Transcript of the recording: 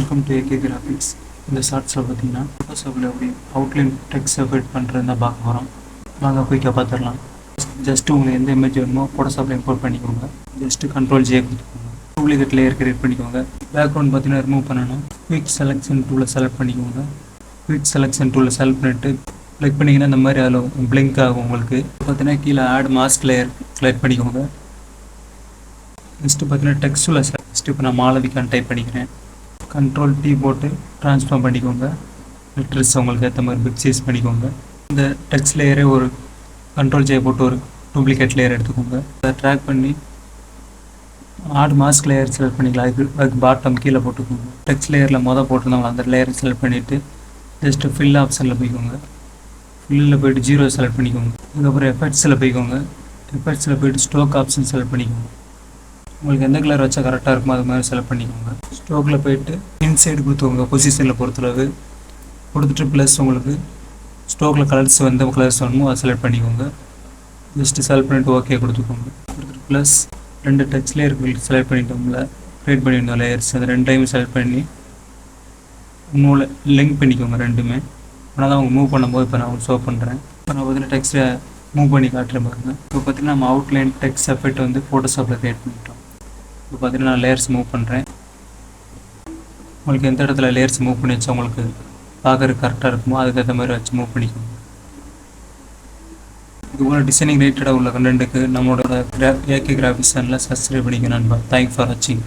Welcome to AK graphics. இந்த ஷார்ட்ஸில் பார்த்தீங்கன்னா ஃபோட்டோஷாப்பில் எப்படி அவுட்லைன் டெக்ஸ்ட் எஃபெக்ட் பண்ணுறதுதான் பார்க்க போகிறோம். வாங்க குயிக்காக பார்த்துடலாம். ஜஸ்ட்டு உங்களுக்கு எந்த இமேஜ் வேணுமோ ஃபோட்டோஷாப்பில் இம்போர்ட் பண்ணிக்கோங்க. ஜஸ்ட்டு கண்ட்ரோல் ஜே கொடுத்துக்கோங்க. டூப்ளிகேட் லேயர் கிரியேட் பண்ணிக்கோங்க. பேக்ரவுண்ட் பார்த்தீங்கன்னா ரிமூவ் பண்ணணும். குயிக் செலெக்ஷன் டூலில் செலக்ட் பண்ணிக்கோங்க. குயிக் செலெக்ஷன் டூலில் செலக்ட் பண்ணிவிட்டு கிளிக் பண்ணிங்கன்னா இந்த மாதிரி அதில் பிளிங்க் ஆகும். உங்களுக்கு பார்த்தீங்கன்னா கீழே ஆட் மாஸ்க் லேயர் செலக்ட் பண்ணிக்கோங்க. நெக்ஸ்ட்டு பார்த்தீங்கன்னா டெக்ஸ்ட்டில் நெக்ஸ்ட்டு இப்போ நான் மாளவிகான்னு டைப் பண்ணிக்கிறேன். கண்ட்ரோல் டி போட்டு ட்ரான்ஸ்ஃபார்ம் பண்ணிக்கோங்க. லெட்டர்ஸ் உங்களுக்கு ஏற்ற மாதிரி பிக் சைஸ் பண்ணிக்கோங்க. இந்த டெக்ஸ்ட் லேயரே ஒரு கண்ட்ரோல் ஜே போட்டு ஒரு டூப்ளிகேட் லேயர் எடுத்துக்கோங்க. அதை ட்ராக் பண்ணி ஆட் மாஸ்க் லேயர் செலக்ட் பண்ணிக்கலாம். அதுக்கு பாட்டம் கீழே போட்டுக்கோங்க. டெக்ஸ்ட் லேயரில் போட்டிருந்தவங்க அந்த லேயரை செலக்ட் பண்ணிவிட்டு ஜஸ்ட்டு ஃபில் ஆப்ஷனில் போய்க்கோங்க. ஃபில்லில் போய்ட்டு ஜீரோ செலக்ட் பண்ணிக்கோங்க. அதுக்கப்புறம் எஃபெக்ட்ஸில் போய்க்கோங்க. எஃபெக்ட்ஸில் போய்ட்டு ஸ்ட்ரோக் ஆப்ஷன் செலக்ட் பண்ணிக்கோங்க. உங்களுக்கு எந்த கலர் வச்சா கரெக்டாக இருக்குமோ அது மாதிரி செலக்ட் பண்ணிக்கோங்க. ஸ்ட்ரோக்கில் போய்ட்டு இன்சைடு கொடுத்துக்கோங்க. பொசிஷனில் பொறுத்தளவு கொடுத்துட்டு ப்ளஸ் உங்களுக்கு ஸ்ட்ரோக்கில் கலர்ஸ் எந்த கலர்ஸ் வேணுமோ அதை செலக்ட் பண்ணிக்கோங்க. ஜஸ்ட்டு செலக்ட் பண்ணிவிட்டு ஓகே கொடுத்துக்கோங்க. கொடுத்துட்டு ப்ளஸ் ரெண்டு டச் லேயர் செலக்ட் பண்ணிட்டோம்ல, க்ரியேட் பண்ணியிருந்தோம் லேயர்ஸ், அந்த ரெண்டையுமே செலக்ட் பண்ணி மூளை லிங்க் பண்ணிக்கோங்க ரெண்டுமே. ஆனால் தான் அவங்க மூவ் பண்ணும்போது இப்போ நான் உங்களுக்கு ஷோ பண்ணுறேன். இப்போ நான் பார்த்தீங்கன்னா டெக்ஸ்ட்டை மூவ் பண்ணி காட்டுறேன் பாருங்க. இப்போ பார்த்தீங்கன்னா நம்ம அவுட்லைன் டெக்ஸ்ட் எஃபெக்ட் வந்து ஃபோட்டோஷாப்பில் க்ரியேட் பண்ணிட்டோம். இப்போ பார்த்தீங்கன்னா நான் லேயர்ஸ் மூவ் பண்ணுறேன். உங்களுக்கு எந்த இடத்துல லேயர்ஸ் மூவ் பண்ணி வச்சா உங்களுக்கு பார்க்குறதுக்கு கரெக்டாக இருக்குமோ அதுக்கேற்ற மாதிரி வச்சு மூவ் பண்ணிக்கோங்க. இதுபோல் டிசைனிங் ரிலேட்டடாக உள்ள கண்டென்ட்டுக்கு நம்மளோட ஏகே கிராஃபிக்ஸ் சேனலை சப்ஸ்கிரைப் பண்ணிக்கணும் நண்பா. தேங்க்ஸ் ஃபார் வாட்சிங்.